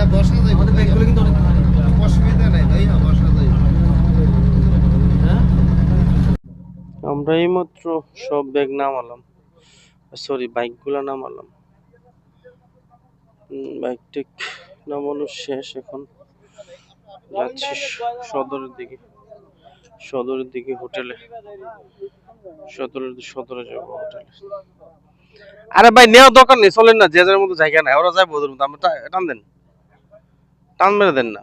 বসা যায় আমাদের ব্যাগগুলো কিন্তু অনেক ভারী অসুবিধা নাই ভাই বসা যায় হ্যাঁ আমরা এইমাত্র সব ব্যাগ নামালাম সরি বাইকগুলো নামালাম বাইক টেক নামানো শেষ এখন যাচ্ছি সদরের দিকে হোটেলে সদরে যাবো হোটেলে আরে ভাই নেওয়া দরকার নেই চলেন না যে যার মতো জায়গা নাই ওরা যাবো ওদের মতো আমরা টান দেন টান মেরে দেন না